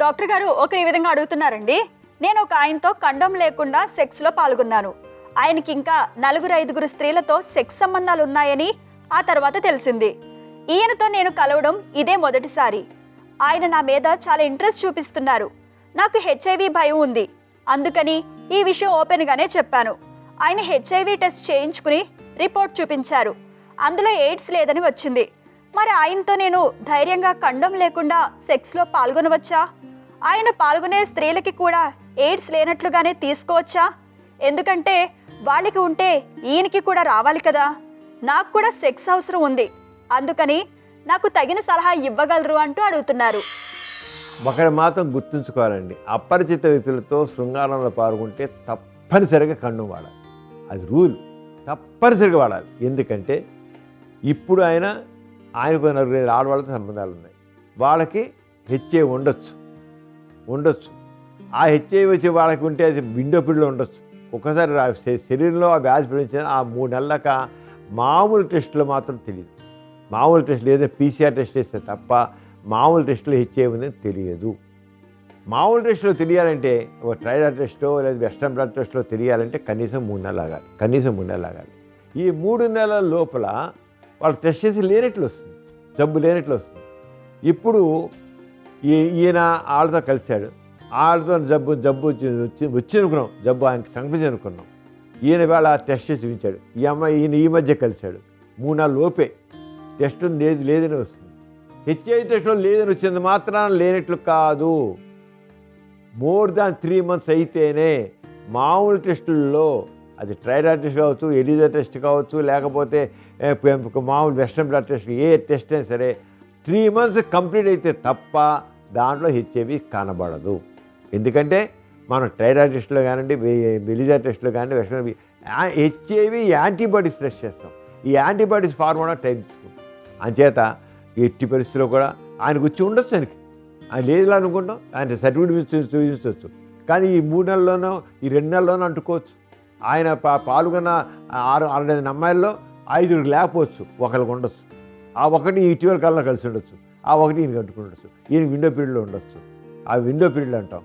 Doctor గారు ఒకరు ఈ విధంగా అడుగుతున్నారండి. నేను ఒక ఆయనతో కండం లేకుండా సెక్స్లో పాల్గొన్నాను. ఆయనకి ఇంకా 4-5 స్త్రీలతో సెక్స్ సంబంధాలు ఉన్నాయని ఆ తర్వాత తెలిసింది. ఈయనతో నేను కలవడం ఇదే మొదటిసారి. ఆయన నా మీద చాలా ఇంట్రెస్ట్ చూపిస్తున్నారు. నాకు హెచ్ఐవి భయం ఉంది. అందుకని ఈ విషయం ఓపెన్గానే చెప్పాను. ఆయన హెచ్ఐవి టెస్ట్ చేయించుకుని రిపోర్ట్ చూపించారు. అందులో ఎయిడ్స్ లేదని వచ్చింది. మరి ఆయనతో నేను ధైర్యంగా కండం లేకుండా సెక్స్లో పాల్గొనవచ్చా? ఆయన పాల్గొనే స్త్రీలకి కూడా ఎయిడ్స్ లేనట్లుగానే తీసుకోవచ్చా? ఎందుకంటే వాళ్ళకి ఉంటే ఈయనకి కూడా రావాలి కదా. నాకు కూడా సెక్స్ అవసరం ఉంది. అందుకని నాకు తగిన సలహా ఇవ్వగలరు అంటూ అడుగుతున్నారు. ఒకటి మాత్రం గుర్తుంచుకోవాలండి, అపరిచిత వ్యక్తులతో శృంగారంలో పాల్గొంటే తప్పనిసరిగా కండం వాడాలి. అది రూల్, తప్పనిసరిగా వాడాలి. ఎందుకంటే ఇప్పుడు ఆయనకు 4 ఆడవాళ్ళతో సంబంధాలు ఉన్నాయి. వాళ్ళకి హెచ్ఐవి ఉండొచ్చు. ఆ హెచ్ఐవి వచ్చి వాళ్ళకి ఉంటే అది విండో పీరియడ్లో ఉండొచ్చు. ఒకసారి శరీరంలో ఆ వ్యాధి ప్రవేశించిన ఆ 3 నెలల దాకా మామూలు టెస్టులు మాత్రం తెలియదు. మామూలు టెస్టులు ఏదో పీసీఆర్ టెస్ట్ చేస్తే తప్ప మామూలు టెస్టులు హెచ్ఐవి ఉందని తెలియదు. మామూలు టెస్టులో తెలియాలంటే ఒక థైరాయిడ్ టెస్టో లేదా వెస్ట్రన్ బ్లడ్ టెస్ట్లో తెలియాలంటే కనీసం 3 నెలలు ఆగాలి. ఈ 3 నెలల లోపల వాళ్ళు టెస్ట్ చేసి లేనట్లు వస్తుంది, జబ్బు లేనట్లు వస్తుంది. ఇప్పుడు ఈయన వాళ్ళతో కలిశాడు, వాళ్ళతో జబ్బు వచ్చి అనుకున్నాం, జబ్బు ఆయనకి సంక్రమించి అనుకున్నాం. ఈయన వేళ టెస్ట్ చేసి ఉంచాడు. ఈయన ఈ మధ్య కలిశాడు, 3 నెలల లోపే టెస్ట్ లేదని వస్తుంది. హెచ్ఐవి టెస్ట్లో లేదని వచ్చింది మాత్రాన లేనట్లు కాదు. మోర్ దాన్ 3 months అయితేనే మామూలు టెస్టుల్లో, అది థైరాయిడ్ టెస్ట్ కావచ్చు, ఎలిజా టెస్ట్ కావచ్చు, లేకపోతే మామూలు వెస్ట్రన్ బ్లడ్ టెస్ట్, ఏ టెస్ట్ అయినా సరే 3 months కంప్లీట్ అయితే తప్ప దాంట్లో హెచ్ఐవి కనబడదు. ఎందుకంటే మనం థైరాయిడ్ టెస్ట్లో కానివ్వండి, ఎలిజా టెస్ట్లో కానివ్వండి, వెస్ట్రన్ హెచ్ఐవి యాంటీబాడీస్ టెస్ట్ చేస్తాం. ఈ యాంటీబాడీస్ ఫార్మ్ అవడం టైం తీసుకుంటాం. అంచేత ఎట్టి పరిస్థితిలో కూడా ఆయనకు వచ్చి ఉండొచ్చు, ఆయన లేదు అనుకుంటాం, ఆయన సర్టిఫికేట్ చూపించవచ్చు. కానీ ఈ 3 నెలల్లోనో ఈ 2 నెలల్లోనో అంటుకోవచ్చు. ఆయన పాల్గొన్న 6-8 అమ్మాయిల్లో 5 లేకపోవచ్చు, ఒకరికి ఉండొచ్చు. ఆ ఒకటి ఇటీవల కాలంలో కలిసి ఉండొచ్చు, ఆ ఒకటి ఈయనకి అంటుకుని ఉండొచ్చు. ఈయనకి విండో పీరియడ్లో ఉండొచ్చు. ఆ విండో పీరియడ్ అంటాం.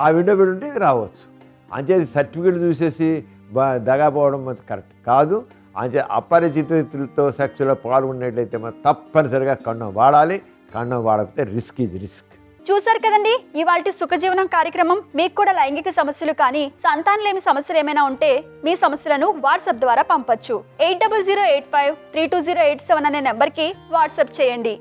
ఆ విండో పీరియడ్ ఉంటే రావచ్చు. అంతే సర్టిఫికేట్ చూసేసి దగాపోవడం కరెక్ట్ కాదు. అంటే అపరిచిత వ్యక్తులతో సెక్స్లో పాల్గొన్నట్లయితే మనం తప్పనిసరిగా కండం వాడాలి. కండం వాడకపోతే రిస్క్. చూసారు కదండి ఇవాల్టి సుఖజీవనం కార్యక్రమం. మీకు కూడా లైంగిక సమస్యలు కానీ సంతానలేమి సమస్యలు ఏమైనా ఉంటే మీ సమస్యలను వాట్సాప్ ద్వారా పంపొచ్చు. 8008532087 అనే నెంబర్కి వాట్సాప్ చేయండి.